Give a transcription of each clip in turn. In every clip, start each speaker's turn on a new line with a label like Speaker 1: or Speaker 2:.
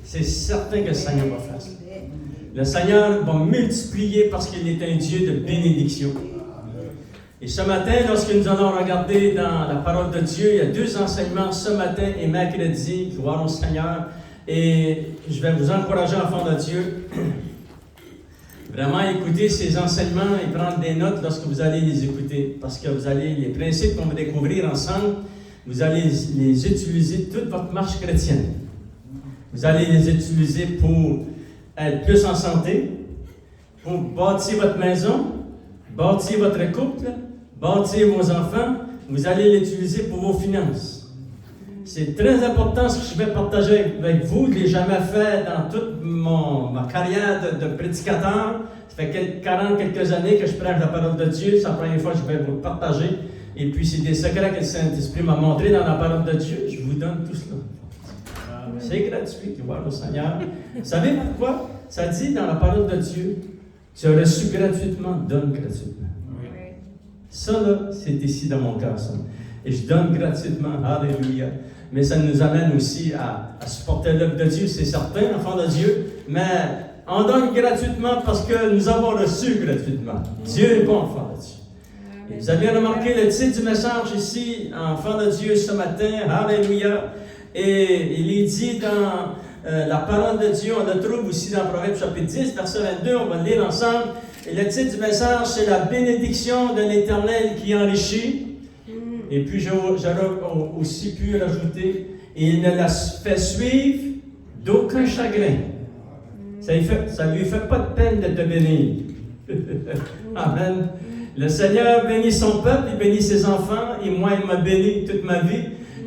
Speaker 1: C'est certain que le Seigneur va faire ça. Le Seigneur va multiplier parce qu'il est un Dieu de bénédiction. Et ce matin, lorsque nous allons regarder dans la parole de Dieu, il y a 2 enseignements ce matin et mercredi. Gloire au Seigneur. Et je vais vous encourager, enfants de Dieu, vraiment écouter ces enseignements et prendre des notes lorsque vous allez les écouter. Parce que vous allez, les principes qu'on va découvrir ensemble, vous allez les utiliser toute votre marche chrétienne. Vous allez les utiliser pour être plus en santé, pour bâtir votre maison, bâtir votre couple, bâtir vos enfants. Vous allez l'utiliser pour vos finances. C'est très important ce que je vais partager avec vous. Je ne l'ai jamais fait dans toute ma carrière de prédicateur. Ça fait quelques années que je prêche la parole de Dieu. C'est la première fois que je vais vous le partager. Et puis, c'est des secrets que le Saint-Esprit m'a montré dans la parole de Dieu. Je vous donne tout cela. C'est gratuit, gloire au Seigneur. Vous savez pourquoi? Ça dit dans la parole de Dieu, tu as reçu gratuitement, donne gratuitement. Oui. Ça, là, c'est ici dans mon cœur, ça. Et je donne gratuitement, alléluia. Mais ça nous amène aussi à supporter l'œuvre de Dieu, c'est certain, enfants de Dieu. Mais on donne gratuitement parce que nous avons reçu gratuitement. Dieu est bon, enfants de Dieu. Et vous avez remarqué le titre du message ici, enfants de Dieu, ce matin, alléluia. Et il est dit dans la parole de Dieu, on le trouve aussi dans Proverbe chapitre 10, verset 22, on va le lire ensemble. Et le titre du message, c'est la bénédiction de l'Éternel qui enrichit. Et puis j'aurais aussi pu rajouter, il ne la fait suivre d'aucun chagrin. Ça ne lui fait pas de peine de te bénir. Amen. Le Seigneur bénit son peuple, il bénit ses enfants, et moi, il m'a béni toute ma vie.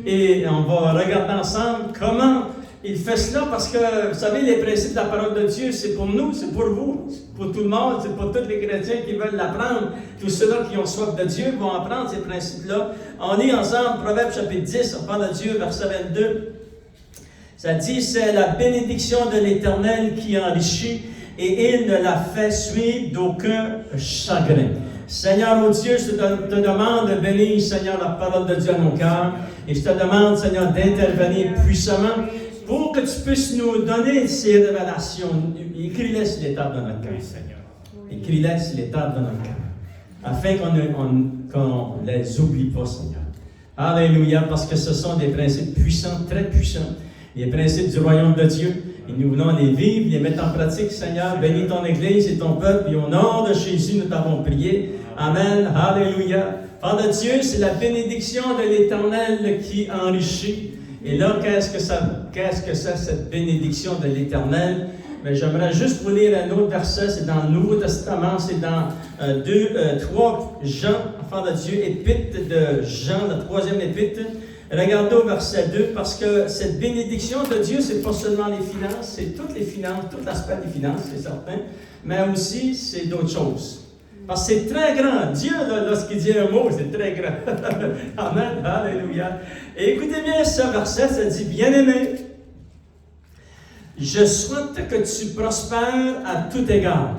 Speaker 1: Et on va regarder ensemble comment il fait cela, parce que, vous savez, les principes de la parole de Dieu, c'est pour nous, c'est pour vous, c'est pour tout le monde, c'est pour tous les chrétiens qui veulent l'apprendre. Tous ceux-là qui ont soif de Dieu vont apprendre ces principes-là. On lit ensemble Proverbe chapitre 10, on parle de Dieu, verset 22. Ça dit, c'est la bénédiction de l'Éternel qui enrichit, et il ne la fait suivre d'aucun chagrin. Seigneur, oh Dieu, je te demande de bénir, Seigneur, la parole de Dieu à nos cœurs. Et je te demande, Seigneur, d'intervenir puissamment pour que tu puisses nous donner ces révélations. Écris-les sur les tables de notre cœur, Seigneur. Écris-les sur les tables de notre cœur. Afin qu'on ne les oublie pas, Seigneur. Alléluia, parce que ce sont des principes puissants, très puissants. Les principes du royaume de Dieu. Et nous voulons les vivre, les mettre en pratique, Seigneur. Bénis ton Église et ton peuple. Et au nom de Jésus, nous t'avons prié. Amen. Alléluia. Père de Dieu, c'est la bénédiction de l'Éternel qui enrichit. Et là, qu'est-ce que c'est cette bénédiction de l'Éternel? Mais j'aimerais juste vous lire un autre verset. C'est dans le Nouveau Testament. C'est dans 3 Jean, enfant de Dieu, épître de Jean, la 3e épître. Regardez au verset 2, parce que cette bénédiction de Dieu, c'est pas seulement les finances, c'est toutes les finances, tout l'aspect des finances, c'est certain, mais aussi c'est d'autres choses. Parce que c'est très grand. Dieu, là, lorsqu'il dit un mot, c'est très grand. Amen, alléluia. Et écoutez bien ce verset, ça dit, bien-aimé, je souhaite que tu prospères à tout égard.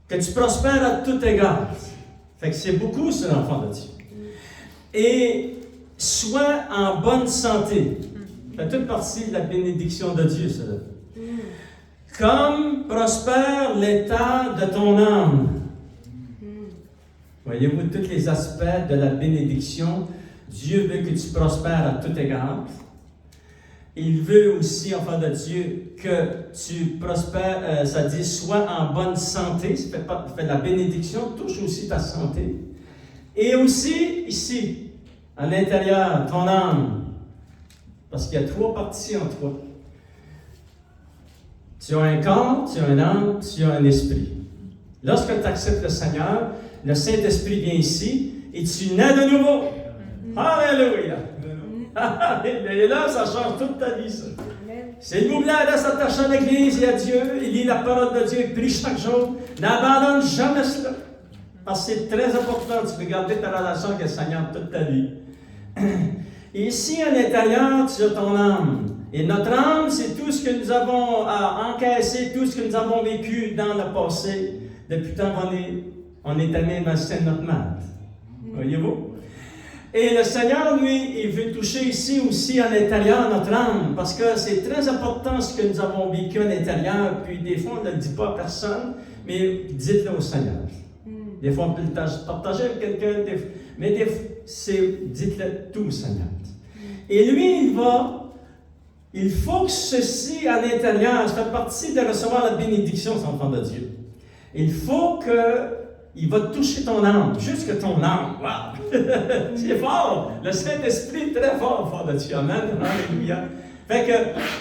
Speaker 1: Que tu prospères à tout égard. Fait que c'est beaucoup, ce l'enfant de Dieu. Et sois en bonne santé. Ça fait toute partie de la bénédiction de Dieu, cela. Comme prospère l'état de ton âme. Voyez-vous tous les aspects de la bénédiction. Dieu veut que tu prospères à tout égard. Il veut aussi, enfant de Dieu, que tu prospères, ça dit, sois en bonne santé. Ça fait de la bénédiction, touche aussi ta santé. Et aussi, ici, à l'intérieur, ton âme. Parce qu'il y a 3 parties en toi. Tu as un corps, tu as une âme, tu as un esprit. Lorsque tu acceptes le Seigneur, le Saint-Esprit vient ici et tu nais de nouveau. Alléluia! Et là, ça change toute ta vie, ça. S'il vous plaît, reste attaché à l'Église et à Dieu, il lit la parole de Dieu, il prie chaque jour. N'abandonne jamais cela. Parce que c'est très important, tu veux garder ta relation avec le Seigneur toute ta vie. Et ici, à l'intérieur, tu as ton âme. Et notre âme, c'est tout ce que nous avons encaissé, tout ce que nous avons vécu dans le passé, depuis tant qu'on est allé dans le sein de notre mère. Voyez-vous? Et le Seigneur, lui, il veut toucher ici aussi à l'intérieur notre âme, parce que c'est très important ce que nous avons vécu à l'intérieur, puis des fois on ne le dit pas à personne, mais dites-le au Seigneur. Des fois on peut le partager avec quelqu'un, mais dites-le tout au Seigneur. Et lui, il faut que ceci à l'intérieur, ça fait partie de recevoir la bénédiction, c'est enfant de Dieu. Il faut qu'il va toucher ton âme, jusque ton âme. Wow! C'est fort! Le Saint-Esprit est très fort, enfant de Dieu. Amen. Alléluia. Fait que,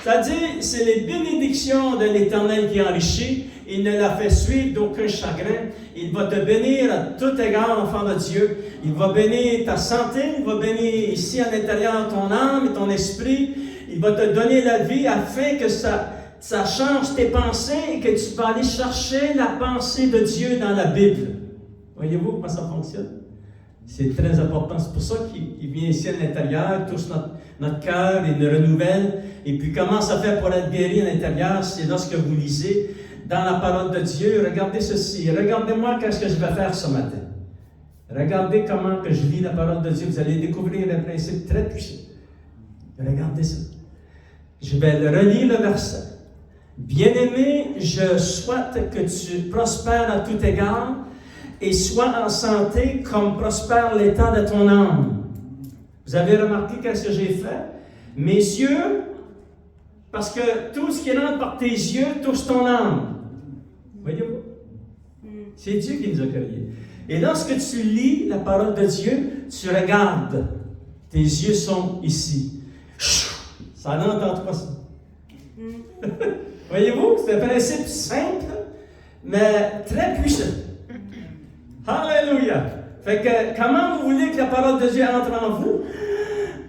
Speaker 1: ça dit, c'est les bénédictions de l'Éternel qui enrichit. Il ne la fait suivre d'aucun chagrin. Il va te bénir à tout égard, enfant de Dieu. Il va bénir ta santé. Il va bénir ici à l'intérieur ton âme et ton esprit. Il va te donner la vie afin que ça change tes pensées et que tu peux aller chercher la pensée de Dieu dans la Bible. Voyez-vous comment ça fonctionne? C'est très important. C'est pour ça qu'il vient ici à l'intérieur, touche notre cœur et nous renouvelle. Et puis comment ça fait pour être guéri à l'intérieur? C'est lorsque vous lisez dans la parole de Dieu. Regardez ceci. Regardez-moi qu'est-ce que je vais faire ce matin. Regardez comment que je lis la parole de Dieu. Vous allez découvrir un principe très puissant. Regardez ça. Je vais relire le verset. Bien-aimé, je souhaite que tu prospères à tout égard et sois en santé comme prospère l'état de ton âme. Vous avez remarqué qu'est-ce que j'ai fait? Mes yeux, parce que tout ce qui rentre par tes yeux touche ton âme. Voyez-vous? C'est Dieu qui nous a créés. Et lorsque tu lis la parole de Dieu, tu regardes. Tes yeux sont ici. Ça rentre en toi. Voyez-vous? C'est un principe simple, mais très puissant. Alléluia! Fait que, comment vous voulez que la parole de Dieu entre en vous?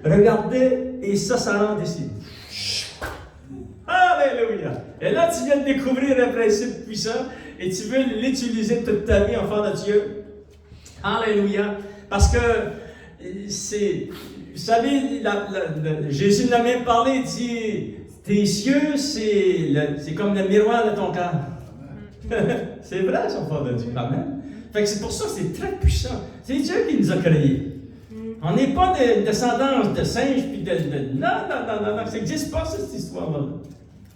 Speaker 1: Regardez, et ça rentre ici. Alléluia! Et là, tu viens de découvrir un principe puissant, et tu veux l'utiliser toute ta vie, enfant de Dieu. Alléluia! Parce que, vous savez, Jésus l'a même parlé, il dit, tes yeux, c'est comme le miroir de ton cœur. C'est vrai, enfant de Dieu. Amen. Fait que c'est pour ça que c'est très puissant. C'est Dieu qui nous a créés. On n'est pas de descendance de singes, puis non, ça n'existe pas, cette histoire-là.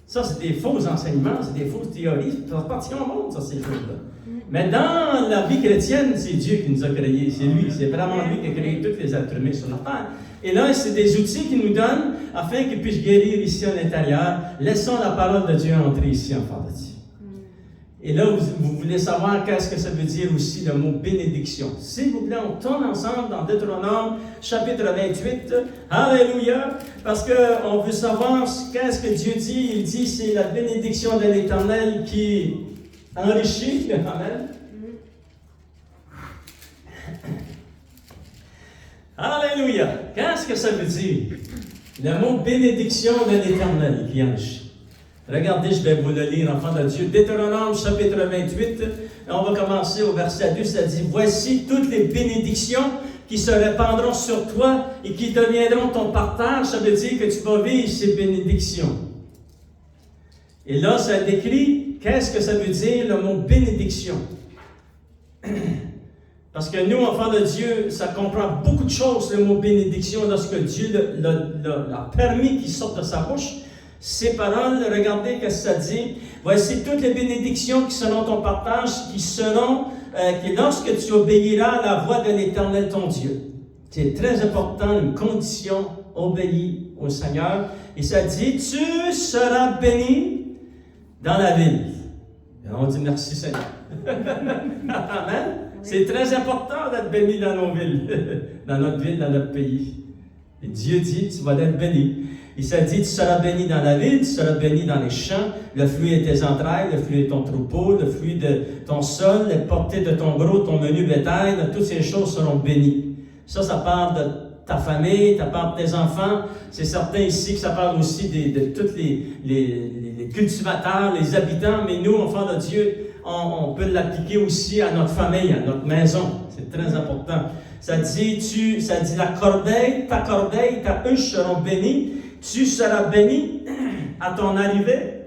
Speaker 1: Ça, c'est des faux enseignements, c'est des fausses théories. Ça appartient au monde, ça, ces choses-là. Mais dans la vie chrétienne, c'est Dieu qui nous a créés. C'est lui, c'est vraiment lui qui a créé tous les êtres humains sur la terre. Et là, c'est des outils qu'il nous donne afin qu'ils puissent guérir ici à l'intérieur. Laissons la parole de Dieu entrer ici, enfant de Dieu. Et là, vous voulez savoir qu'est-ce que ça veut dire aussi le mot bénédiction. S'il vous plaît, on tourne ensemble dans Deutéronome, chapitre 28. Alléluia! Parce qu'on veut savoir qu'est-ce que Dieu dit. Il dit c'est la bénédiction de l'Éternel qui enrichit. Amen. Alléluia! Qu'est-ce que ça veut dire? Le mot bénédiction de l'Éternel qui enrichit. Regardez, je vais vous le lire, enfant de Dieu. Deutéronome, chapitre 28. On va commencer au verset 2. Ça dit, « Voici toutes les bénédictions qui se répandront sur toi et qui deviendront ton partage. » Ça veut dire que tu vas vivre ces bénédictions. Et là, ça décrit qu'est-ce que ça veut dire le mot bénédiction. Parce que nous, enfants de Dieu, ça comprend beaucoup de choses, le mot bénédiction, lorsque Dieu l'a permis qu'il sorte de sa bouche. Ces paroles, regardez ce que ça dit. Voici toutes les bénédictions qui seront ton partage, qui seront, lorsque tu obéiras à la voix de l'Éternel ton Dieu. C'est très important, une condition, obéir au Seigneur. Et ça dit, tu seras béni dans la ville. Et on dit merci Seigneur. Amen. C'est très important d'être béni dans nos villes, dans notre ville, dans notre pays. Et Dieu dit, tu vas être béni. Il s'est dit, tu seras béni dans la ville, tu seras béni dans les champs, le fruit est tes entrailles, le fruit est ton troupeau, le fruit de ton sol, les portées de ton gros, ton menu bétail, toutes ces choses seront bénies. Ça parle de ta famille, ça parle de tes enfants. C'est certain ici que ça parle aussi de tous les cultivateurs, les habitants, mais nous, enfants de Dieu, on peut l'appliquer aussi à notre famille, à notre maison. C'est très important. Ça dit la corbeille, ta huche seront bénies. Tu seras béni à ton arrivée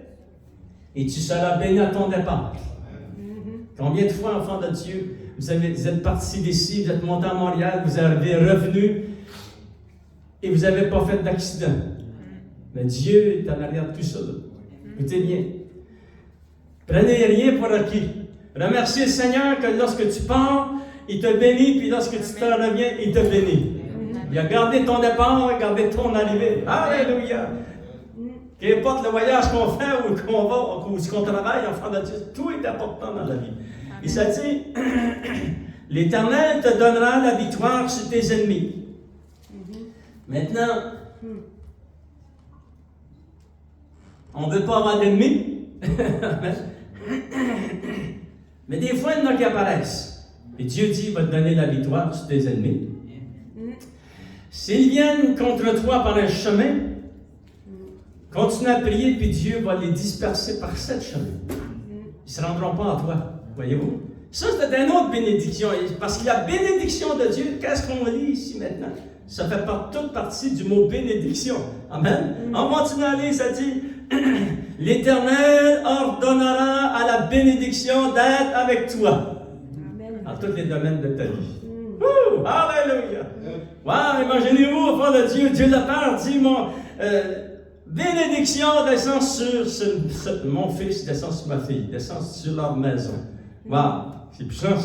Speaker 1: et tu seras béni à ton départ. Combien de fois, enfants de Dieu, vous êtes partis d'ici, vous êtes montés à Montréal, vous avez revenu et vous n'avez pas fait d'accident. Mais Dieu est en arrière de tout ça. Écoutez bien. Prenez rien pour acquis. Remerciez le Seigneur que lorsque tu pars, il te bénit, puis lorsque tu t'en reviens, il te bénit. Il a gardé ton départ, gardé ton arrivée. Alléluia! Qu'importe le voyage qu'on fait ou qu'on va, ou qu'on travaille, enfant de Dieu, tout est important dans la vie. Et ça dit, l'Éternel te donnera la victoire sur tes ennemis. Maintenant, on ne veut pas avoir d'ennemis. Mais des fois, il y en a qui apparaissent. Et Dieu dit, il va te donner la victoire sur tes ennemis. S'ils viennent contre toi par un chemin, continue à prier, puis Dieu va les disperser par sept chemins. Ils ne se rendront pas à toi, voyez-vous? Ça, c'est une autre bénédiction. Parce que la bénédiction de Dieu, qu'est-ce qu'on lit ici maintenant? Ça fait toute partie du mot bénédiction. Amen. On continue à lire, ça dit, l'Éternel ordonnera à la bénédiction d'être avec toi. Amen. Dans tous les domaines de ta vie. Alléluia! Wow, imaginez-vous, enfant de Dieu, Dieu le Père dit, bénédiction descend sur mon fils, descend sur ma fille, descend sur leur maison. Wow! C'est puissant.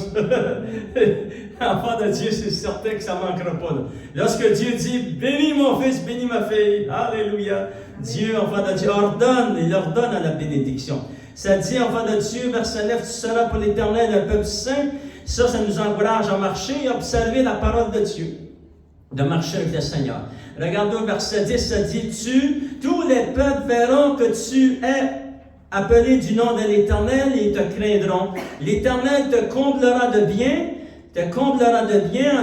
Speaker 1: Enfant de Dieu, c'est certain que ça ne manquera pas. Là. Lorsque Dieu dit, bénis mon fils, bénis ma fille, alléluia, Dieu, enfant de Dieu, il ordonne à la bénédiction. Ça dit, enfant de Dieu, verset 9, tu seras pour l'Éternel un peuple saint. Ça nous encourage à marcher et à observer la parole de Dieu, de marcher avec le Seigneur. Regardez au verset 10, ça dit, tous les peuples verront que tu es appelé du nom de l'Éternel et ils te craindront. L'Éternel te comblera de bien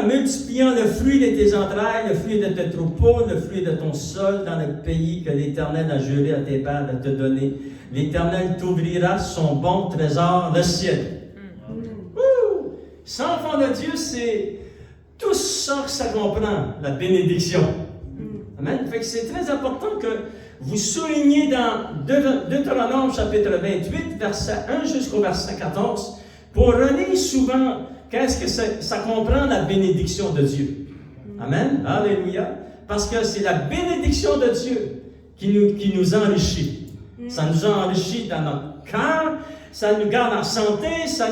Speaker 1: en multipliant le fruit de tes entrailles, le fruit de tes troupeaux, le fruit de ton sol dans le pays que l'Éternel a juré à tes pères de te donner. L'Éternel t'ouvrira son bon trésor, le ciel. Sans enfant de Dieu, c'est tout ça que ça comprend, la bénédiction. Amen. Fait que c'est très important que vous souligniez dans Deutéronome chapitre 28, verset 1 jusqu'au verset 14, pour relire souvent qu'est-ce que ça comprend la bénédiction de Dieu. Amen. Alléluia. Parce que c'est la bénédiction de Dieu qui nous enrichit. Ça nous enrichit dans notre cœur, ça nous garde en santé, ça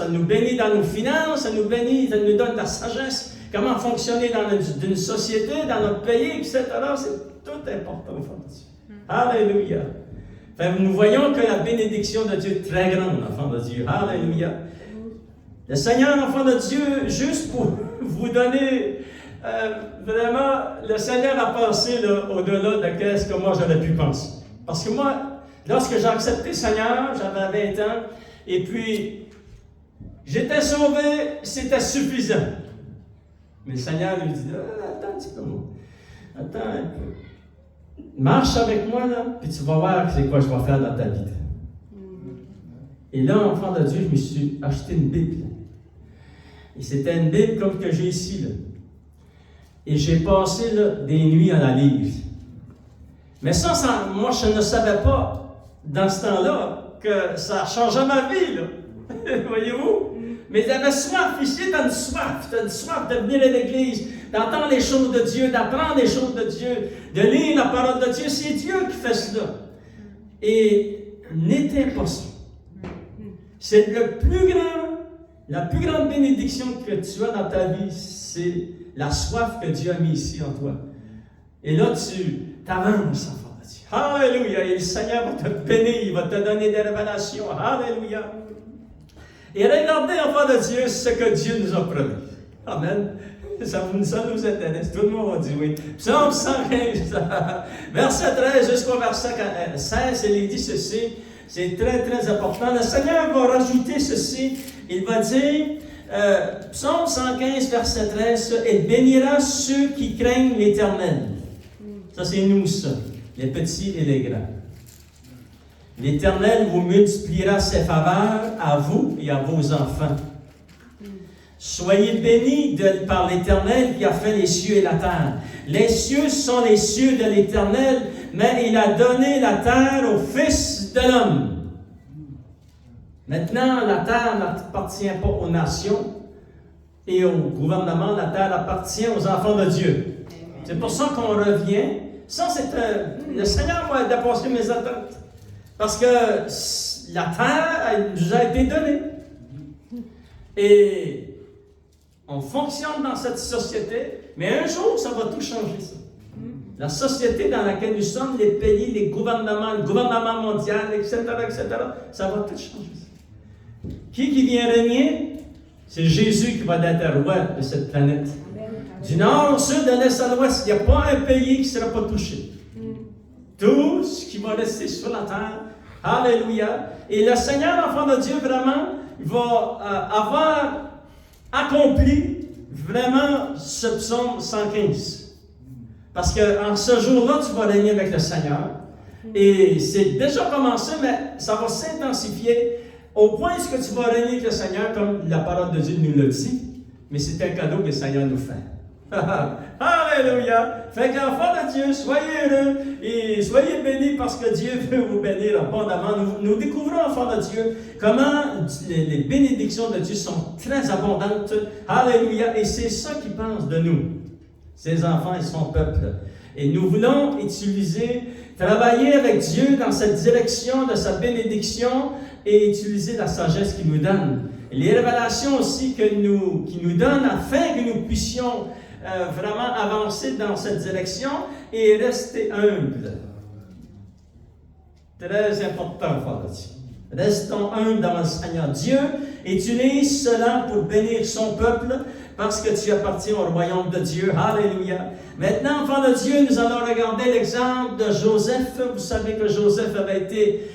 Speaker 1: nous bénit dans nos finances, ça nous donne de la sagesse, comment fonctionner dans une société, dans notre pays, etc. C'est tout important, enfant de Dieu. Alléluia. Enfin, nous voyons que la bénédiction de Dieu est très grande, enfant de Dieu. Alléluia. Le Seigneur, enfant de Dieu, juste pour vous donner, vraiment, le Seigneur a pensé au-delà de ce que moi j'aurais pu penser. Parce que moi, lorsque j'ai accepté le Seigneur, j'avais 20 ans, et puis j'étais sauvé, c'était suffisant. Mais le Seigneur lui dit, attends un petit peu, attends un peu. Marche avec moi, là, puis tu vas voir c'est quoi je vais faire dans ta vie. Et là, enfant de Dieu, je me suis acheté une Bible. Et c'était une Bible comme que j'ai ici, là. Et j'ai passé des nuits à la lire. Mais ça, moi, je ne savais pas, dans ce temps-là, que ça a changé ma vie, là. Voyez-vous? Mais j'avais soif, ici, tu as une soif de venir à l'église, d'entendre les choses de Dieu, d'apprendre les choses de Dieu, de lire la parole de Dieu. C'est Dieu qui fait cela. Et n'était pas ça. C'est la plus grande bénédiction que tu as dans ta vie, c'est la soif que Dieu a mis ici en toi. Et là, tu t'avances, enfant de Dieu. Alléluia! Et le Seigneur va te bénir, il va te donner des révélations. Alléluia! Et regardez, enfant de Dieu, ce que Dieu nous a promis. Amen. Ça nous intéresse. Tout le monde va dire oui. Psaume 115, verset 13 jusqu'au verset 16, il dit ceci. C'est très, très important. Le Seigneur va rajouter ceci. Il va dire, Psaume 115, verset 13, « Il bénira ceux qui craignent l'Éternel. » Ça, c'est nous, ça. Les petits et les grands. L'Éternel vous multipliera ses faveurs à vous et à vos enfants. Soyez bénis par l'Éternel qui a fait les cieux et la terre. Les cieux sont les cieux de l'Éternel, mais il a donné la terre au Fils de l'homme. Maintenant, la terre n'appartient pas aux nations et au gouvernement. La terre appartient aux enfants de Dieu. C'est pour ça qu'on revient. Ça, le Seigneur m'a dépassé mes attentes. Parce que la terre nous a été donnée. Et on fonctionne dans cette société, mais un jour, ça va tout changer, ça. La société dans laquelle nous sommes, les pays, les gouvernements, le gouvernement mondial, etc., ça va tout changer, ça. Qui vient régner? C'est Jésus qui va être roi de cette planète. Du nord au sud, de l'est à l'ouest, il n'y a pas un pays qui ne sera pas touché. Tout ce qui va rester sur la terre. Alléluia. Et le Seigneur, enfant de Dieu, vraiment, va avoir accompli vraiment ce psaume 115. Parce qu'en ce jour-là, tu vas régner avec le Seigneur. Et c'est déjà commencé, mais ça va s'intensifier au point que tu vas régner avec le Seigneur, comme la parole de Dieu nous le dit. Mais c'est un cadeau que le Seigneur nous fait. Alléluia! Fait qu'enfants de Dieu, soyez heureux et soyez bénis parce que Dieu veut vous bénir abondamment. Nous découvrons, enfants de Dieu, comment les bénédictions de Dieu sont très abondantes. Alléluia! Et c'est ça qu'il pense de nous, ses enfants et son peuple. Et nous voulons travailler avec Dieu dans cette direction de sa bénédiction et utiliser la sagesse qu'il nous donne. Et les révélations aussi qu'il nous donne afin que nous puissions vraiment avancer dans cette direction et rester humble. Très important, Frère Dieu. Restons humbles dans le Seigneur. Dieu utilise cela pour bénir son peuple parce que tu appartiens au royaume de Dieu. Alléluia. Maintenant, enfants de Dieu, nous allons regarder l'exemple de Joseph. Vous savez que Joseph avait été,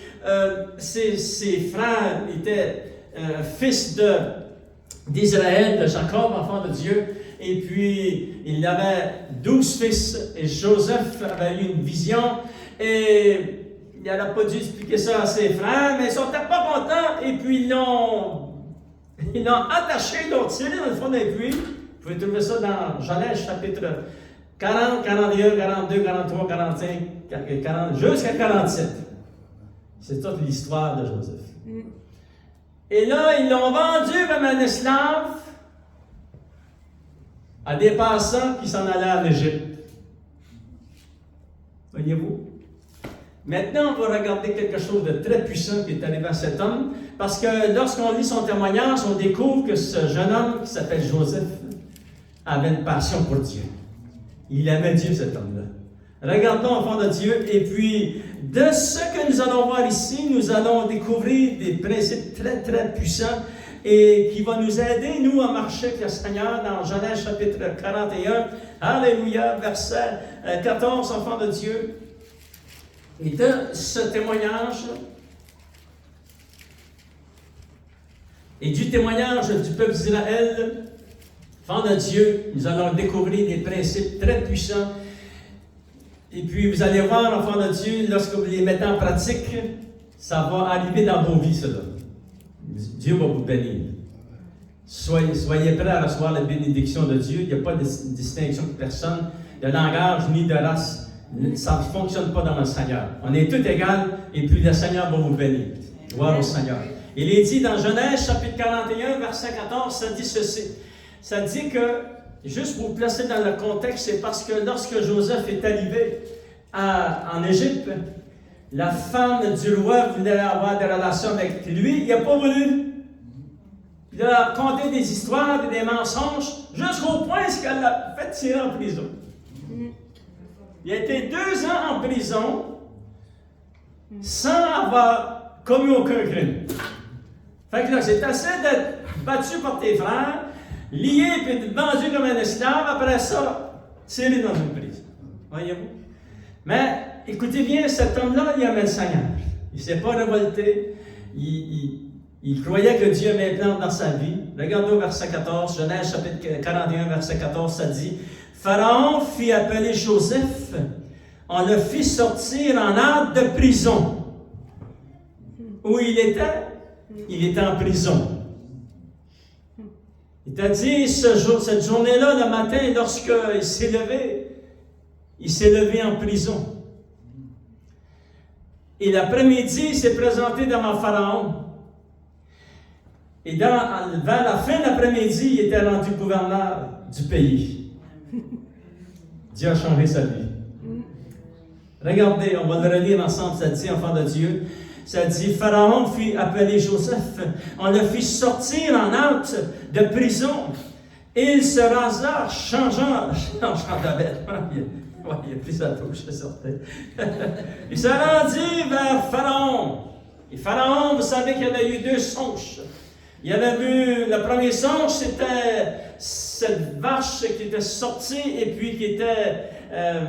Speaker 1: ses frères étaient fils d'Israël, de Jacob, enfant de Dieu. Et puis, il avait 12 fils, et Joseph avait eu une vision, et il n'a pas dû expliquer ça à ses frères, mais ils ne sont pas contents, et puis ils l'ont attaché, ils l'ont tiré dans le fond d'un puits. Vous pouvez trouver ça dans Genèse chapitre 40, 41, 42, 43, 45, 40, jusqu'à 47. C'est toute l'histoire de Joseph. Et là, ils l'ont vendu comme un esclave à des passants qui s'en allaient en Égypte. Voyez-vous? Maintenant, on va regarder quelque chose de très puissant qui est arrivé à cet homme, parce que lorsqu'on lit son témoignage, on découvre que ce jeune homme qui s'appelle Joseph avait une passion pour Dieu. Il aimait Dieu, cet homme-là. Regardons, enfants de Dieu, et puis, de ce que nous allons voir ici, nous allons découvrir des principes très, très puissants et qui vont nous aider, nous, à marcher avec le Seigneur dans Genèse chapitre 41. Alléluia, verset 14, enfants de Dieu. Et de ce témoignage, et du témoignage du peuple d'Israël, enfants de Dieu, nous allons découvrir des principes très puissants. Et puis, vous allez voir, enfants de Dieu, lorsque vous les mettez en pratique, ça va arriver dans vos vies, cela. Dieu va vous bénir. Soyez prêts à recevoir la bénédiction de Dieu. Il n'y a pas de distinction de personne, de langage ni de race. Ça ne fonctionne pas dans le Seigneur. On est tous égaux et puis le Seigneur va vous bénir. Gloire au Seigneur. Il est dit dans Genèse chapitre 41, verset 14, ça dit ceci. Ça dit que, juste pour vous placer dans le contexte, c'est parce que lorsque Joseph est arrivé en Égypte, la femme du roi voulait avoir des relations avec lui. Il n'a pas voulu. Il a raconté des histoires et des mensonges jusqu'au point qu'elle l'a fait tirer en prison. Il a été 2 ans en prison sans avoir commis aucun crime. Fait que là, c'est assez d'être battu par tes frères, lié et vendu comme un esclave, après ça, tiré dans une prison. Voyez-vous? Mais écoutez bien, cet homme-là, il aimait le Seigneur. Il ne s'est pas révolté. Il croyait que Dieu avait un plan dans sa vie. Regardez au verset 14, Genèse chapitre 41, verset 14, ça dit « Pharaon fit appeler Joseph, on le fit sortir en hâte de prison. » Où il était? Il était en prison. Il t'a dit, cette journée-là, le matin, lorsqu'il s'est levé en prison. Et l'après-midi, il s'est présenté devant Pharaon. Et vers la fin de l'après-midi, il était rendu gouverneur du pays. Dieu a changé sa vie. Regardez, on va le relire ensemble, ça dit, enfant de Dieu. Ça dit, Pharaon fit appeler Joseph. On le fit sortir en hâte de prison. Il se rasa, changeant de vêtements. Il a pris sa touche, c'est certain. Il se rendit vers Pharaon. Et Pharaon, vous savez qu'il y avait eu 2 songes. Il avait vu, le premier songe, c'était cette vache qui était sortie et puis qui était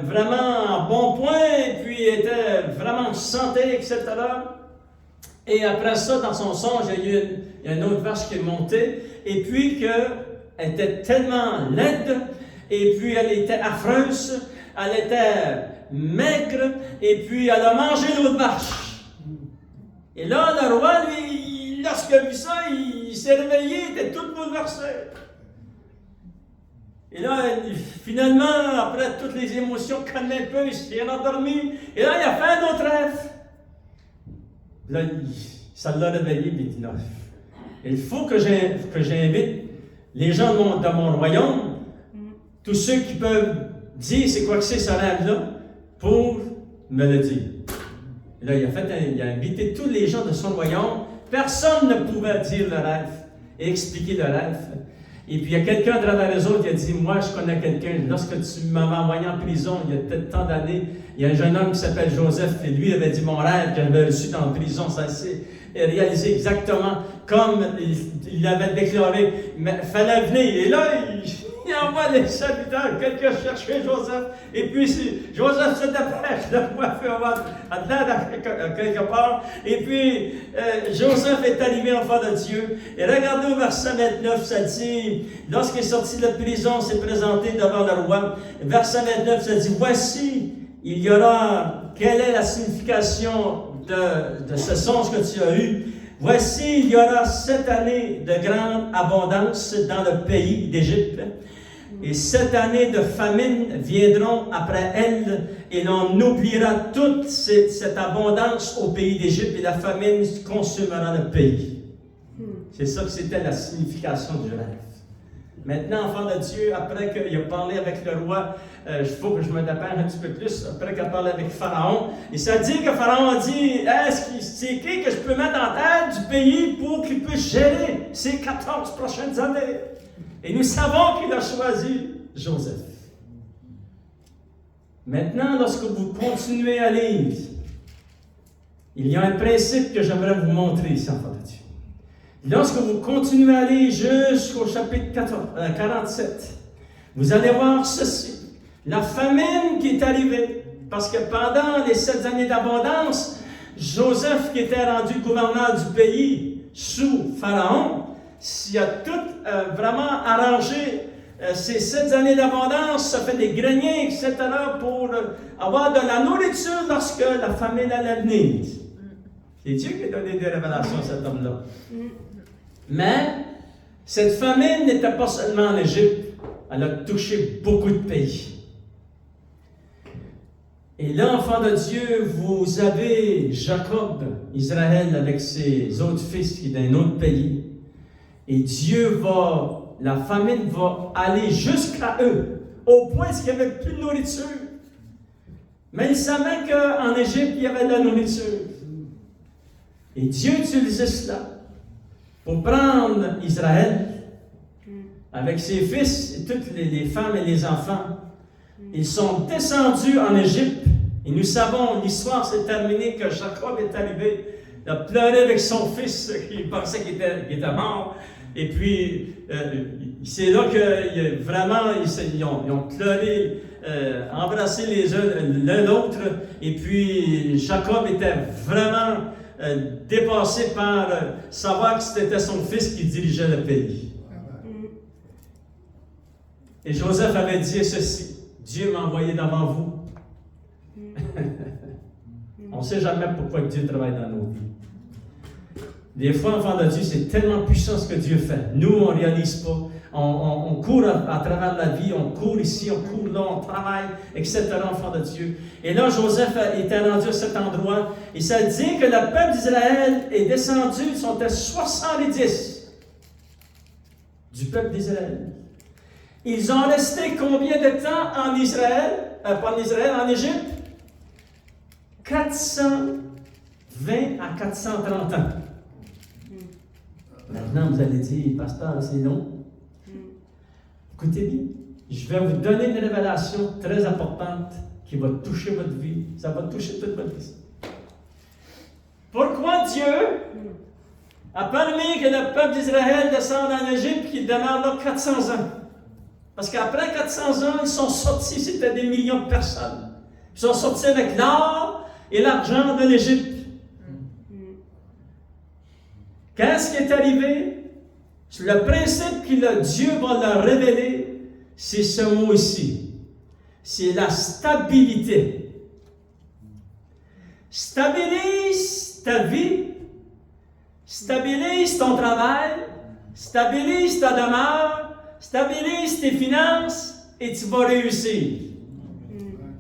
Speaker 1: vraiment en bon point, et puis était vraiment en santé, etc. Et après ça, dans son songe, il y a une autre vache qui est montée, et puis qu'elle était tellement laide, et puis elle était affreuse, elle était maigre, et puis elle a mangé l'autre vache. Et là, le roi, lui, lorsqu'il a vu ça, il s'est réveillé, il était tout bouleversé. Et là, finalement, après toutes les émotions calmées un peu, il s'est endormi. Et là, il a fait un autre rêve. Là, ça l'a réveillé, puis il dit non. Il faut que j'invite les gens de mon royaume, tous ceux qui peuvent dire c'est quoi que c'est ce rêve-là, pour me le dire. Et là, il a invité tous les gens de son royaume. Personne ne pouvait dire le rêve et expliquer le rêve. Et puis, il y a quelqu'un à travers les autres qui a dit, moi, je connais quelqu'un, lorsque tu m'avais envoyé en prison, il y a peut-être tant d'années, il y a un jeune homme qui s'appelle Joseph, et lui avait dit mon rêve que j'avais reçu dans la prison, ça s'est réalisé exactement comme il l'avait déclaré. Mais il fallait venir. Et là, il envoie les serviteurs, quelqu'un chercher Joseph, et puis Joseph se dépêche de pouvoir faire quelque part, et puis Joseph est arrivé enfant de Dieu, et regardez au verset 29, ça dit, lorsqu'il est sorti de la prison, il s'est présenté devant le roi, verset 29, ça dit, voici, il y aura, quelle est la signification de ce songe que tu as eu? Voici, il y aura 7 années de grande abondance dans le pays d'Égypte. Et 7 années de famine viendront après elle, et l'on oubliera toute cette abondance au pays d'Égypte, et la famine consumera le pays. C'est ça que c'était la signification du rêve. Maintenant, enfant de Dieu, après qu'il a parlé avec le roi, il faut que je me dépêche un petit peu plus, après qu'il a parlé avec Pharaon, et ça dit que Pharaon a dit, c'est qui que je peux mettre en tête du pays pour qu'il puisse gérer ces 14 prochaines années? Et nous savons qu'il a choisi Joseph. Maintenant, lorsque vous continuez à lire, il y a un principe que j'aimerais vous montrer ici, enfant de Dieu. Lorsque vous continuez à lire jusqu'au chapitre 47, vous allez voir ceci. La famine qui est arrivée, parce que pendant les 7 années d'abondance, Joseph, qui était rendu gouverneur du pays sous Pharaon, s'il a tout vraiment arrangé ces 7 années d'abondance, ça fait des greniers, etc., pour avoir de la nourriture lorsque la famine allait venir. C'est Dieu qui a donné des révélations à cet homme-là. Mais cette famine n'était pas seulement en Égypte, elle a touché beaucoup de pays. Et là, enfant de Dieu, vous avez Jacob, Israël, avec ses autres fils qui est d'un autre pays. Et Dieu la famine va aller jusqu'à eux, au point qu'il n'y avait plus de nourriture. Mais ils savaient qu'en Égypte, il y avait de la nourriture. Et Dieu utilisait cela pour prendre Israël, avec ses fils, et toutes les femmes et les enfants. Ils sont descendus en Égypte, et nous savons, l'histoire s'est terminée, que Jacob est arrivé, il a pleuré avec son fils, qui pensait qu'il était mort, et puis c'est là que vraiment, ils ont pleuré, embrassé les uns l'un l'autre, et puis Jacob était vraiment dépassé par savoir que c'était son fils qui dirigeait le pays. Et Joseph avait dit ceci, Dieu m'a envoyé devant vous. On ne sait jamais pourquoi Dieu travaille dans nos vies. Des fois, enfant de Dieu, c'est tellement puissant ce que Dieu fait. Nous, on ne réalise pas. On court à travers la vie, on court ici, on court là, on travaille, etc., enfant de Dieu. Et là, Joseph était rendu à cet endroit, et ça dit que le peuple d'Israël est descendu, ils sont à 70 du peuple d'Israël. Ils ont resté combien de temps en Israël? Pas en Israël, en Égypte? 420 à 430 ans. Maintenant, vous allez dire, pasteur, c'est long. Écoutez bien, je vais vous donner une révélation très importante qui va toucher votre vie. Ça va toucher toute votre vie. Pourquoi Dieu a permis que le peuple d'Israël descende en Égypte et qu'il demeure là 400 ans? Parce qu'après 400 ans, ils sont sortis, c'était des millions de personnes. Ils sont sortis avec l'or et l'argent de l'Égypte. Qu'est-ce qui est arrivé? Le principe que Dieu va leur révéler, c'est ce mot ici. C'est la stabilité. Stabilise ta vie, stabilise ton travail, stabilise ta demeure, stabilise tes finances et tu vas réussir.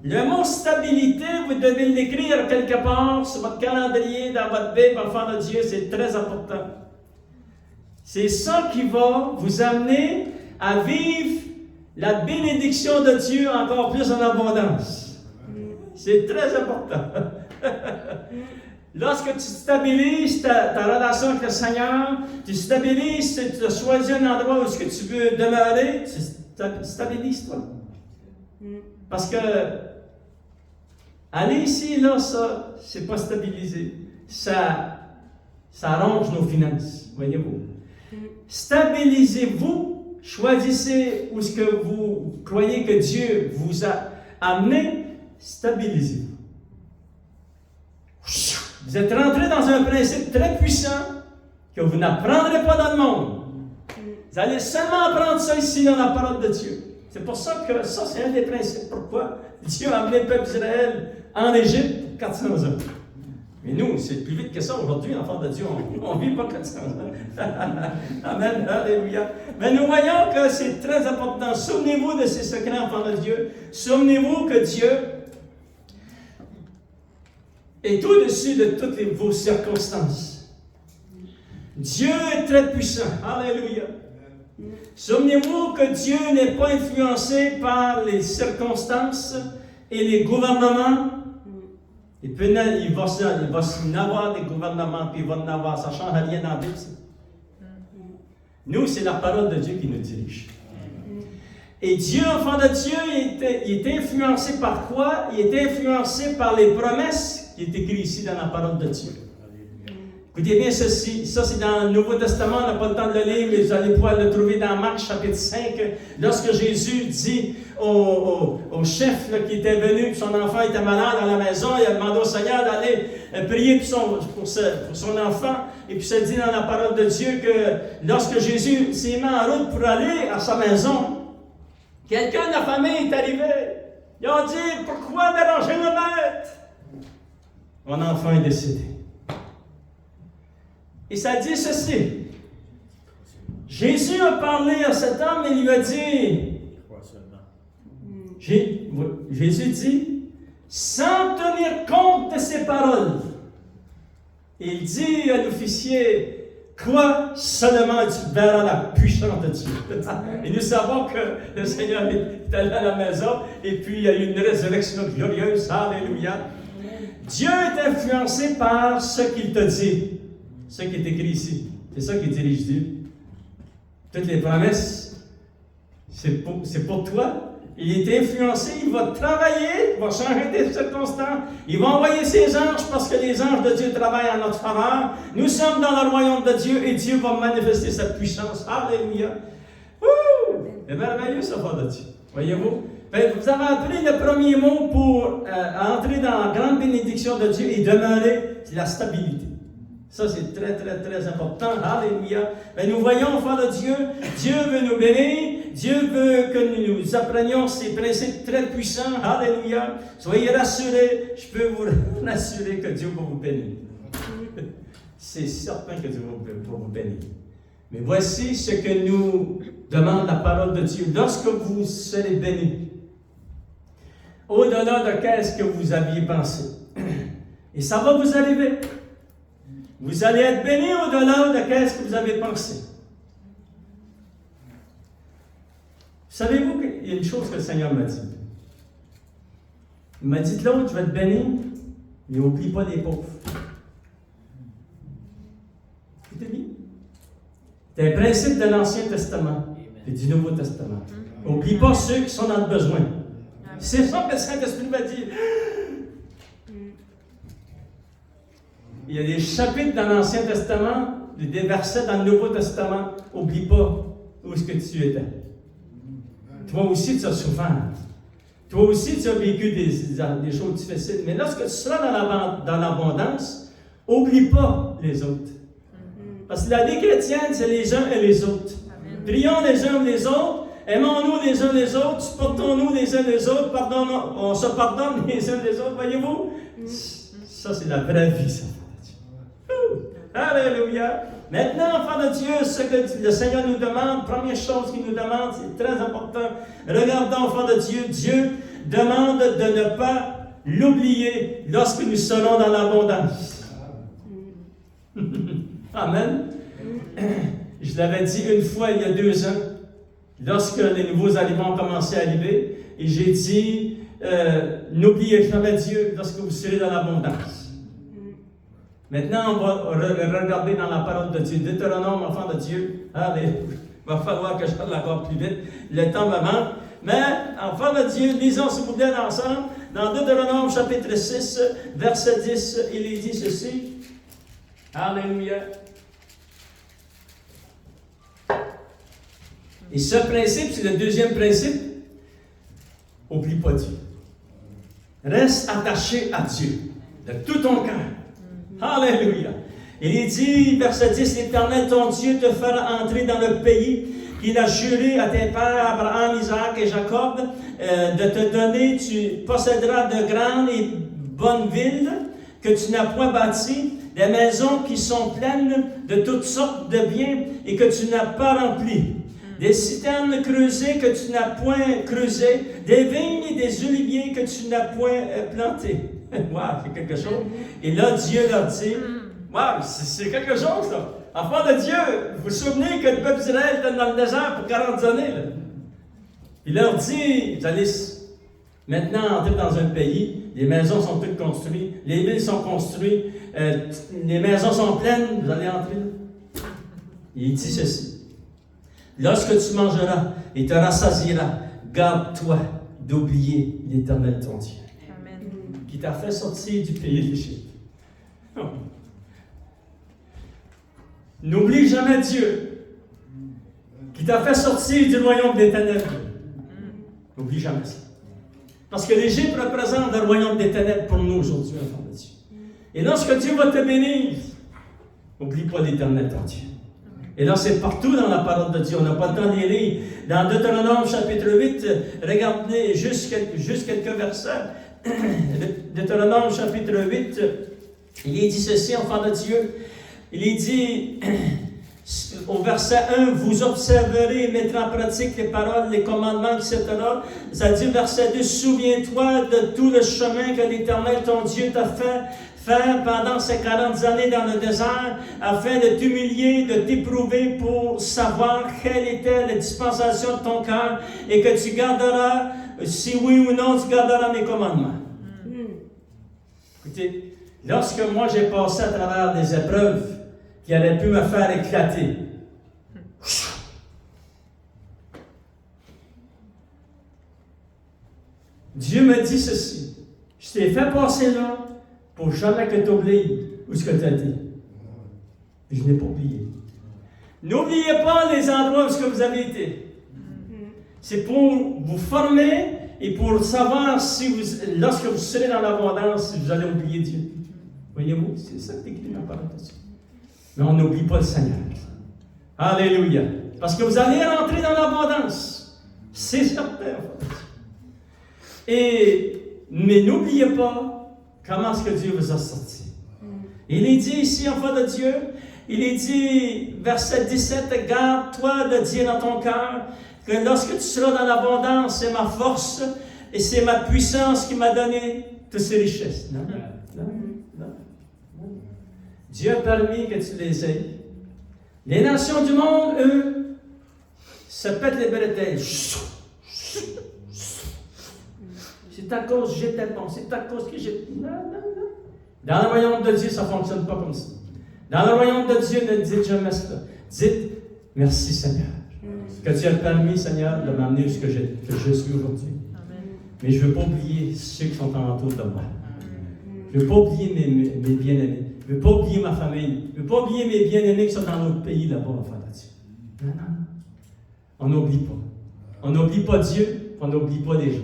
Speaker 1: Le mot stabilité, vous devez l'écrire quelque part sur votre calendrier, dans votre Bible, enfant de Dieu, c'est très important. C'est ça qui va vous amener à vivre la bénédiction de Dieu encore plus en abondance. C'est très important. Lorsque tu stabilises ta relation avec le Seigneur, tu stabilises, tu as choisi un endroit où est-ce que tu veux demeurer, tu stabilises toi. Parce que aller ici, là, ça, c'est pas stabilisé. Ça ronge nos finances, voyez-vous. Stabilisez-vous, choisissez où ce que vous croyez que Dieu vous a amené, stabilisez-vous. Vous êtes rentré dans un principe très puissant que vous n'apprendrez pas dans le monde. Vous allez seulement apprendre ça ici dans la parole de Dieu. C'est pour ça que ça, c'est un des principes. Pourquoi Dieu a amené le peuple d'Israël en Égypte pour 400 ans. Mais nous, c'est plus vite que ça aujourd'hui, enfants de Dieu. On ne vit pas 400 ans. Amen. Alléluia. Mais nous voyons que c'est très important. Souvenez-vous de ces secrets, enfants de Dieu. Souvenez-vous que Dieu est au-dessus de toutes vos circonstances. Dieu est très puissant. Alléluia. Souvenez-vous que Dieu n'est pas influencé par les circonstances et les gouvernements. Il va y avoir des gouvernements, puis il va y en avoir. Ça ne change rien dans la Bible. Nous, c'est la parole de Dieu qui nous dirige. Et Dieu, enfant de Dieu, il est influencé par quoi? Il est influencé par les promesses qui est écrites ici dans la parole de Dieu. Écoutez bien ceci, ça c'est dans le Nouveau Testament, on n'a pas le temps de le lire, mais vous allez pouvoir le trouver dans Marc chapitre 5, lorsque Jésus dit au chef là, qui était venu, puis son enfant était malade à la maison, il a demandé au Seigneur d'aller prier pour son enfant, et puis ça dit dans la parole de Dieu que lorsque Jésus s'est mis en route pour aller à sa maison, quelqu'un de la famille est arrivé, ils ont dit, pourquoi déranger le maître? Mon enfant est décédé. Et ça dit ceci. Jésus a parlé à cet homme et lui a dit, Jésus dit, sans tenir compte de ses paroles, il dit à l'officier, crois seulement tu verras la puissance de Dieu. Et nous savons que le Seigneur est allé à la maison et puis il y a eu une résurrection glorieuse. Alléluia. Dieu est influencé par ce qu'il te dit. Ce qui est écrit ici. C'est ça qui dirige Dieu. Toutes les promesses, c'est pour toi. Il est influencé, il va travailler, il va changer des circonstances, il va envoyer ses anges parce que les anges de Dieu travaillent en notre faveur. Nous sommes dans le royaume de Dieu et Dieu va manifester sa puissance. Alléluia. C'est merveilleux ce de Dieu. Voyez-vous? Vous avez appris le premier mot pour entrer dans la grande bénédiction de Dieu et demeurer, c'est la stabilité. Ça, c'est très, très, très important. Alléluia. Mais nous voyons, enfants de Dieu, Dieu veut nous bénir. Dieu veut que nous apprenions ces principes très puissants. Alléluia. Soyez rassurés. Je peux vous rassurer que Dieu va vous bénir. C'est certain que Dieu va vous bénir. Mais voici ce que nous demande la parole de Dieu. Lorsque vous serez bénis, au-delà de qu'est-ce que vous aviez pensé, et ça va vous arriver. Vous allez être bénis au-delà de ce que vous avez pensé. Savez-vous qu'il y a une chose que le Seigneur m'a dit? Il m'a dit, Claude, je vais te bénir, mais n'oublie pas les pauvres. Écoutez bien. C'est un principe de l'Ancien Testament et du Nouveau Testament. N'oublie pas ceux qui sont dans le besoin. C'est ça que le Saint-Esprit m'a dit. Il y a des chapitres dans l'Ancien Testament, des versets dans le Nouveau Testament. N'oublie pas où est-ce que tu étais. Toi aussi, tu as souffert. Toi aussi, tu as vécu des choses difficiles. Mais lorsque tu seras dans l'abondance, n'oublie pas les autres. Parce que la vie chrétienne, c'est les uns et les autres. Amen. Prions les uns les autres, aimons-nous les uns les autres, supportons-nous les uns les autres, on se pardonne les uns les autres, voyez-vous? Ça, c'est la vraie vie, ça. Alléluia! Maintenant, enfants de Dieu, ce que le Seigneur nous demande, première chose qu'il nous demande, c'est très important. Regardons, enfants de Dieu, Dieu demande de ne pas l'oublier lorsque nous serons dans l'abondance. Amen. Je l'avais dit une fois il y a 2 ans, lorsque les nouveaux aliments ont commencé à arriver, et j'ai dit, n'oubliez jamais Dieu lorsque vous serez dans l'abondance. Maintenant, on va regarder dans la parole de Dieu. Deutéronome, enfant de Dieu. Allez, il va falloir que je parle encore plus vite. Le temps me manque. Mais, enfant de Dieu, lisons s'il vous plaît ensemble. Dans Deutéronome, chapitre 6, verset 10, il est dit ceci. Alléluia. Et ce principe, c'est le deuxième principe. Oublie pas Dieu. Reste attaché à Dieu de tout ton cœur. Alléluia. Il est dit, verset 10, l'Éternel, ton Dieu, te fera entrer dans le pays qu'il a juré à tes pères, Abraham, Isaac et Jacob, de te donner. Tu posséderas de grandes et bonnes villes que tu n'as point bâties, des maisons qui sont pleines de toutes sortes de biens et que tu n'as pas remplies, des citernes creusées que tu n'as point creusées, des vignes et des oliviers que tu n'as point plantées. Wow, c'est quelque chose. Et là, Dieu leur dit, wow, c'est quelque chose, ça. Enfant de Dieu, vous vous souvenez que le peuple d'Israël était dans le désert pour 40 années, là. Il leur dit, vous allez maintenant entrer dans un pays, les maisons sont toutes construites, les villes sont construites, les maisons sont pleines, vous allez entrer là. Il dit ceci, lorsque tu mangeras et te rassasieras, garde-toi d'oublier l'Éternel ton Dieu, qui t'a fait sortir du pays d'Égypte. Oh. N'oublie jamais Dieu, qui t'a fait sortir du royaume des ténèbres. N'oublie jamais ça. Parce que l'Égypte représente le royaume des ténèbres pour nous aujourd'hui, enfants de Dieu. Et lorsque Dieu va te bénir, n'oublie pas l'Éternel ton Dieu. Et là, c'est partout dans la parole de Dieu. On n'a pas le temps d'y lire. Dans Deutéronome chapitre 8, regardez juste quelques versets. Deutéronome chapitre 8, il est dit ceci, enfants de Dieu. Il est dit au verset 1, vous observerez et mettrez en pratique les paroles, les commandements, etc. Ça dit verset 2, souviens-toi de tout le chemin que l'Éternel, ton Dieu, t'a fait faire pendant ces 40 années dans le désert, afin de t'humilier, de t'éprouver pour savoir quelle était la dispensation de ton cœur et que tu garderas, si oui ou non, tu garderas mes commandements. Écoutez, lorsque moi j'ai passé à travers des épreuves qui auraient pu me faire éclater, Dieu me dit ceci, je t'ai fait passer là pour jamais que tu oublies où ce que tu as dit. Et je n'ai pas oublié. N'oubliez pas les endroits où ce que vous avez été. C'est pour vous former et pour savoir si vous, lorsque vous serez dans l'abondance, si vous allez oublier Dieu. Voyez-vous, c'est ça qui est écrit dans la parole de Dieu. Mais on n'oublie pas le Seigneur. Alléluia. Parce que vous allez rentrer dans l'abondance. C'est certain. Mais n'oubliez pas comment est-ce que Dieu vous a sorti. Il est dit ici, enfant de Dieu, il est dit, verset 17, garde-toi de dire dans ton cœur que lorsque tu seras dans l'abondance, c'est ma force et c'est ma puissance qui m'a donné toutes ces richesses. Non. Dieu a permis que tu les aies. Les nations du monde, eux, se pètent les bretelles. C'est à cause que j'étais bon, c'est à cause que j'ai... Non. Dans le royaume de Dieu, ça ne fonctionne pas comme ça. Dans le royaume de Dieu, ne dites jamais cela. Dites, merci Seigneur. Que tu as permis, Seigneur, de m'amener jusqu'à ce que je suis aujourd'hui. Mais je ne veux pas oublier ceux qui sont en autour de moi. Je ne veux pas oublier mes bien-aimés. Je ne veux pas oublier ma famille. Je ne veux pas oublier mes bien-aimés qui sont dans notre pays là-bas, enfant de Dieu. Non. On n'oublie pas. On n'oublie pas Dieu, on n'oublie pas les gens.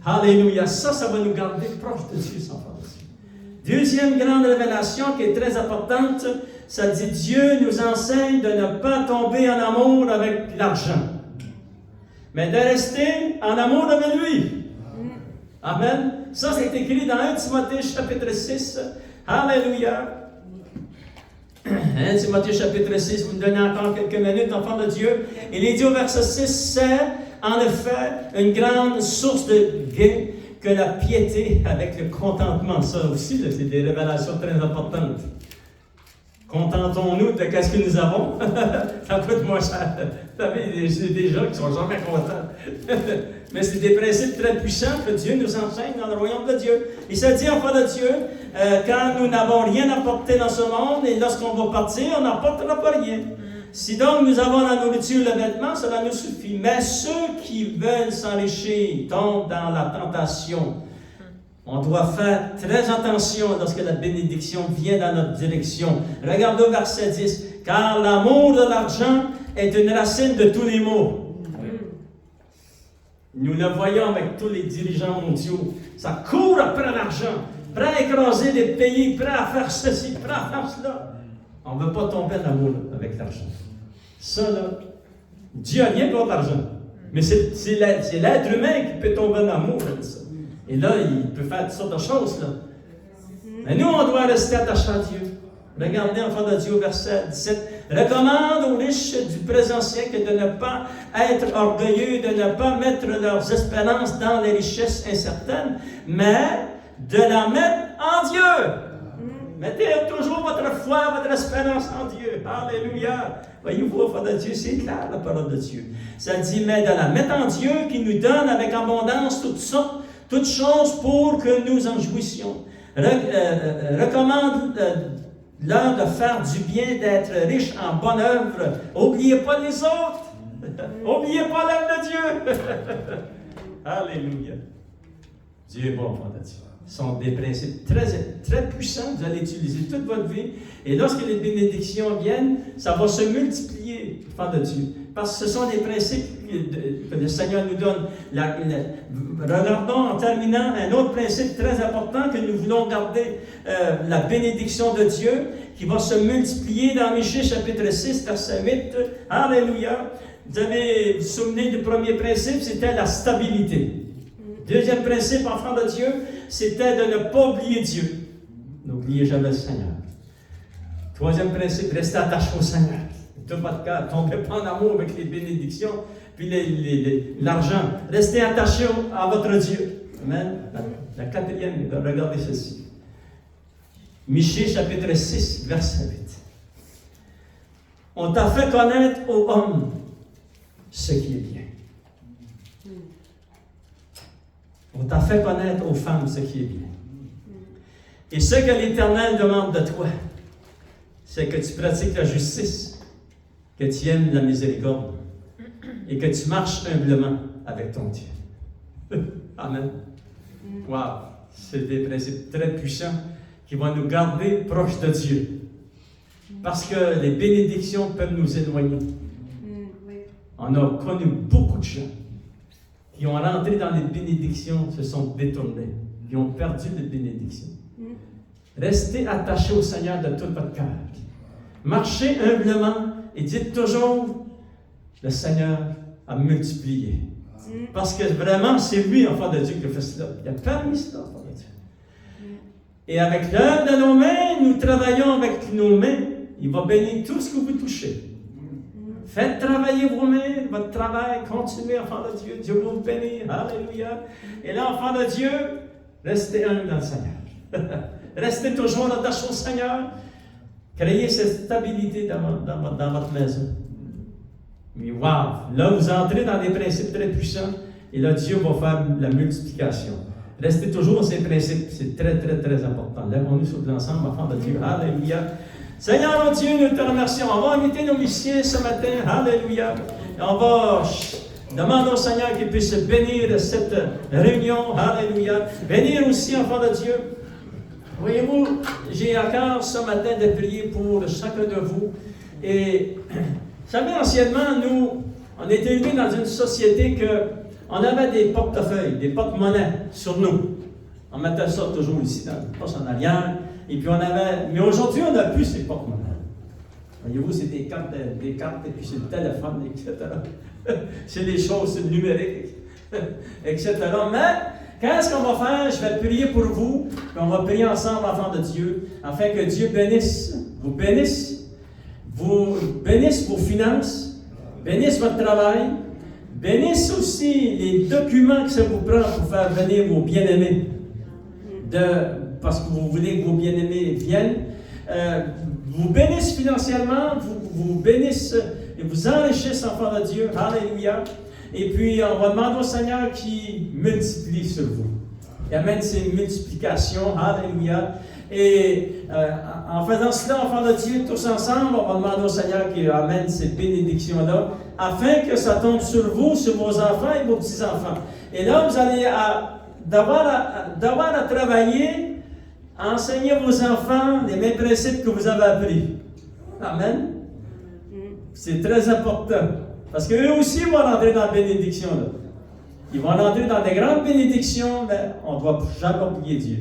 Speaker 1: Alléluia. Ça va nous garder proches de Dieu, enfant de Dieu. Deuxième grande révélation qui est très importante, ça dit Dieu nous enseigne de ne pas tomber en amour avec l'argent, mais de rester en amour avec lui. Amen. Ça, c'est écrit dans 1 Timothée chapitre 6. Alléluia. 1 Timothée chapitre 6, vous me donnez encore quelques minutes, enfants de Dieu. Il est dit au verset 6, c'est en effet une grande source de gain que la piété avec le contentement. Ça aussi, là, c'est des révélations très importantes. Contentons-nous de ce que nous avons. Ça coûte moins cher. Vous savez, c'est des gens qui ne sont jamais contents. Mais c'est des principes très puissants que Dieu nous enseigne dans le royaume de Dieu. Il se dit, enfant de Dieu, quand nous n'avons rien apporté dans ce monde, et lorsqu'on va partir, on n'apportera pas rien. Si donc nous avons la nourriture, le vêtement, cela nous suffit. Mais ceux qui veulent s'enrichir tombent dans la tentation. On doit faire très attention lorsque la bénédiction vient dans notre direction. Regardez au verset 10. Car l'amour de l'argent est une racine de tous les maux. Nous le voyons avec tous les dirigeants mondiaux. Ça court après l'argent, prêt à écraser des pays, prêt à faire ceci, prêt à faire cela. On ne veut pas tomber en amour avec l'argent. Ça, là, Dieu n'a rien contre l'argent. Mais c'est l'être humain qui peut tomber en amour avec ça. Et là, il peut faire toutes sortes de choses, là. Mais nous, on doit rester attachés à Dieu. Regardez, enfant de Dieu, au verset 17. Recommande aux riches du présent siècle de ne pas être orgueilleux, de ne pas mettre leurs espérances dans les richesses incertaines, mais de la mettre en Dieu. Mettez toujours votre foi, votre espérance en Dieu. Alléluia. Voyez-vous, enfant de Dieu, c'est clair, la parole de Dieu. Ça dit, mais de la mettre en Dieu qui nous donne avec abondance toutes choses pour que nous en jouissions. Recommande-leur de faire du bien, d'être riche en bonne œuvre. N'oubliez pas les autres. N'oubliez pas l'œuvre de Dieu. Alléluia. Dieu est bon, enfant de Dieu. Ce sont des principes très, très puissants que vous allez utiliser toute votre vie. Et lorsque les bénédictions viennent, ça va se multiplier, enfant de Dieu. Parce que ce sont des principes que le Seigneur nous donne. Regardons en terminant un autre principe très important que nous voulons garder, la bénédiction de Dieu, qui va se multiplier dans Michée chapitre 6, verset 8. Alléluia. Vous vous souvenez du premier principe, c'était la stabilité. Deuxième principe, enfant de Dieu, c'était de ne pas oublier Dieu. N'oubliez jamais le Seigneur. Troisième principe, restez attaché au Seigneur. De votre cœur, ne tombez pas en amour avec les bénédictions, puis l'argent. Restez attaché à votre Dieu. Amen. La quatrième, regardez ceci. Michée chapitre 6, verset 8. On t'a fait connaître aux hommes ce qui est bien. On t'a fait connaître aux femmes ce qui est bien. Et ce que l'Éternel demande de toi, c'est que tu pratiques la justice, que tu aimes la miséricorde et que tu marches humblement avec ton Dieu. Amen. Wow! C'est des principes très puissants qui vont nous garder proches de Dieu. Parce que les bénédictions peuvent nous éloigner. On a connu beaucoup de gens qui ont rentré dans les bénédictions, se sont détournés, qui ont perdu les bénédictions. Restez attachés au Seigneur de tout votre cœur. Marchez humblement et dites toujours, le Seigneur a multiplié. Parce que vraiment, c'est lui, enfant de Dieu, qui a fait cela. Il a permis cela, enfant de Dieu. Et avec l'œuvre de nos mains, nous travaillons avec nos mains. Il va bénir tout ce que vous touchez. Faites travailler vos mains, votre travail, continuez, enfant de Dieu. Dieu va vous bénir. Alléluia. Et là, enfant de Dieu, restez humble dans le Seigneur. Restez toujours attaché au Seigneur. Créez cette stabilité dans votre maison. Mais wow! Là, vous entrez dans des principes très puissants et là, Dieu va faire la multiplication. Restez toujours dans ces principes, c'est très, très, très important. Lèvons-nous sur l'ensemble, enfants de Dieu. Alléluia. Seigneur, mon Dieu, nous te remercions. On va inviter nos musiciens ce matin. Alléluia. Et on va demander au Seigneur qu'il puisse bénir cette réunion. Alléluia. Bénir aussi, enfants de Dieu. Voyez-vous, j'ai à cœur ce matin de prier pour chacun de vous. Et vous savez, anciennement, nous, on était élevés dans une société qu'on avait des portefeuilles, des porte-monnaies sur nous. On mettait ça toujours ici, dans le poche en arrière. Et puis on avait. Mais aujourd'hui, on n'a plus ces porte-monnaies. Voyez-vous, c'est des cartes, et puis c'est le téléphone, etc. C'est des choses numériques, etc. Mais, qu'est-ce qu'on va faire? Je vais prier pour vous, puis on va prier ensemble, enfants de Dieu, afin que Dieu vous bénisse vos finances, bénisse votre travail, bénisse aussi les documents que ça vous prend pour faire venir vos bien-aimés, parce que vous voulez que vos bien-aimés viennent, vous bénisse financièrement, vous bénisse et vous enrichisse, enfants de Dieu, alléluia. Et puis, on va demander au Seigneur qui multiplie sur vous. Il amène ces multiplications, alléluia. Et en faisant cela, enfants de Dieu, tous ensemble, on va demander au Seigneur qui amène ces bénédictions-là, afin que ça tombe sur vous, sur vos enfants et vos petits-enfants. Et là, vous allez d'avoir à travailler, à enseigner vos enfants les mêmes principes que vous avez appris. Amen. C'est très important. Parce qu'eux aussi vont rentrer dans la bénédiction. Là. Ils vont rentrer dans des grandes bénédictions, mais on ne doit jamais oublier Dieu.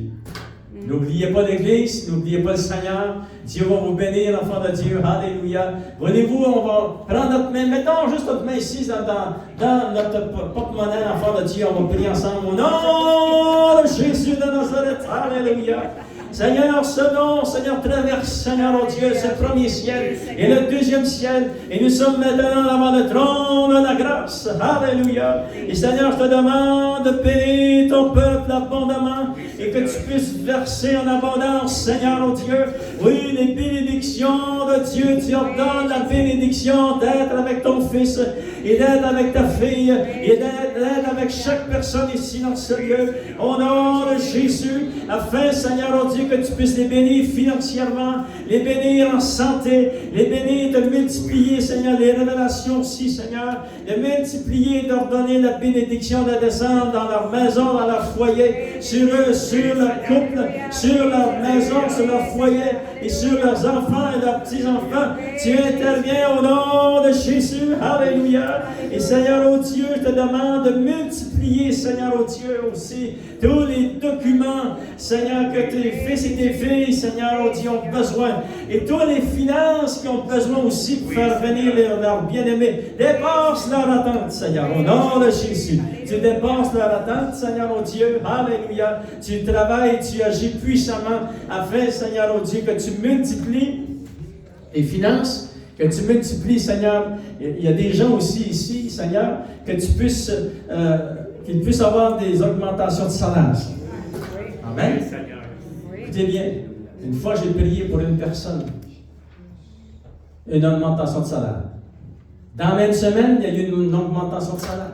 Speaker 1: N'oubliez pas l'Église, n'oubliez pas le Seigneur. Dieu va vous bénir, enfants de Dieu. Alléluia. Venez-vous, on va prendre notre main. Mettons juste notre main ici dans notre porte-monnaie, enfants de Dieu. On va prier ensemble au nom de Jésus de Nazareth. Alléluia. Seigneur, ce nom, Seigneur, traverse, Seigneur, oh Dieu, ce premier ciel et le deuxième ciel. Et nous sommes maintenant devant le trône de la grâce. Alléluia. Et Seigneur, je te demande de bénir ton peuple abondamment et que tu puisses verser en abondance, Seigneur, oh Dieu. Oui, les bénédictions de Dieu. Tu ordonnes la bénédiction d'être avec ton fils et d'être avec ta fille et d'être avec chaque personne ici dans ce lieu. Au nom de Jésus, afin, Seigneur, oh Dieu, que tu puisses les bénir financièrement, les bénir en santé, les bénir, de multiplier, Seigneur, les révélations aussi, Seigneur, de multiplier, d'ordonner la bénédiction de descendre dans leur maison, dans leur foyer, sur eux, sur leur couple, sur leur maison, sur leur foyer et sur leurs enfants et leurs petits-enfants. Tu interviens au nom de Jésus. Alléluia. Et Seigneur, oh Dieu, je te demande de multiplier, Seigneur, oh Dieu, aussi tous les documents, Seigneur, que tes fils et tes filles, Seigneur, oh Dieu, ont besoin. Et toutes les finances qui ont besoin aussi pour faire venir leurs bien-aimés. Dépasse leur attente, Seigneur, au nom de Jésus. Tu dépasses leur attente, Seigneur, oh Dieu. Alléluia. Tu travailles, tu agis puissamment afin, Seigneur, oh Dieu, que tu multiplies les finances, que tu multiplies, Seigneur. Il y a des gens aussi ici, Seigneur, que tu puisses, qu'ils puissent avoir des augmentations de salaire. Amen. Écoutez bien, une fois j'ai prié pour une personne, une augmentation de salaire. Dans la même semaine, il y a eu une augmentation de salaire.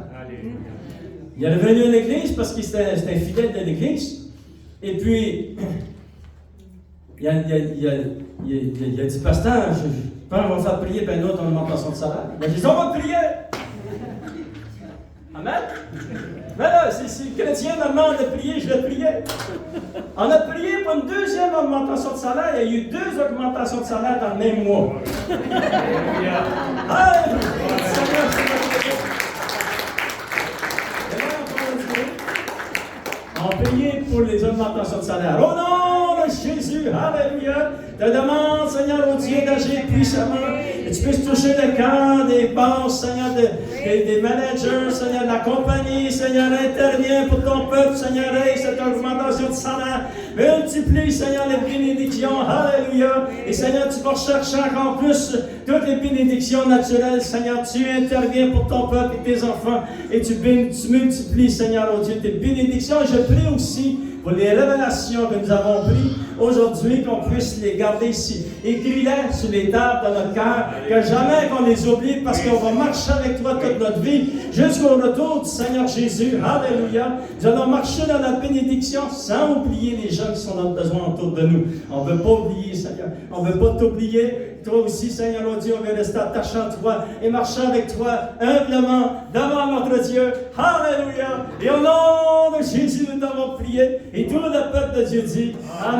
Speaker 1: Il est revenu à l'église parce qu'il était un fidèle de l'église. Et puis, il a dit, pasteur, je pense qu'on va faire prier, ben l'autre, augmentation de salaire. Ben, j'ai dit, on va prier. Amen. Mais là, si le chrétien me demande de prier, je vais prier. On a prié pour une deuxième augmentation de salaire. Il y a eu 2 augmentations de salaire dans le même mois. On priait pour les augmentations de salaire. Au nom de Jésus, alléluia. Je te demande, Seigneur, au Dieu, d'agir puissamment. Et tu puisses toucher le cœur des boss, Seigneur, des managers, Seigneur, de la compagnie. Seigneur, interviens pour ton peuple, Seigneur, et cette augmentation de salaire. Multiplie, Seigneur, les bénédictions. Alléluia. Et Seigneur, tu vas chercher encore plus toutes les bénédictions naturelles. Seigneur, tu interviens pour ton peuple et tes enfants. Et tu multiplies, Seigneur, oh Dieu, tes bénédictions. Et je prie aussi pour les révélations que nous avons prises aujourd'hui, qu'on puisse les garder ici. Écris-les sur les tables de notre cœur, que jamais qu'on les oublie, parce qu'on va marcher avec toi toute notre vie, jusqu'au retour du Seigneur Jésus. Alléluia. Nous allons marcher dans la bénédiction sans oublier les gens qui sont dans le besoin autour de nous. On ne veut pas oublier, Seigneur. On ne veut pas t'oublier. Toi aussi, Seigneur, oh Dieu, on veut rester attaché à toi et marcher avec toi humblement devant notre Dieu. Alléluia. Et au nom de Jésus, nous t'avons prié. Et tout le peuple de Dieu dit Amen.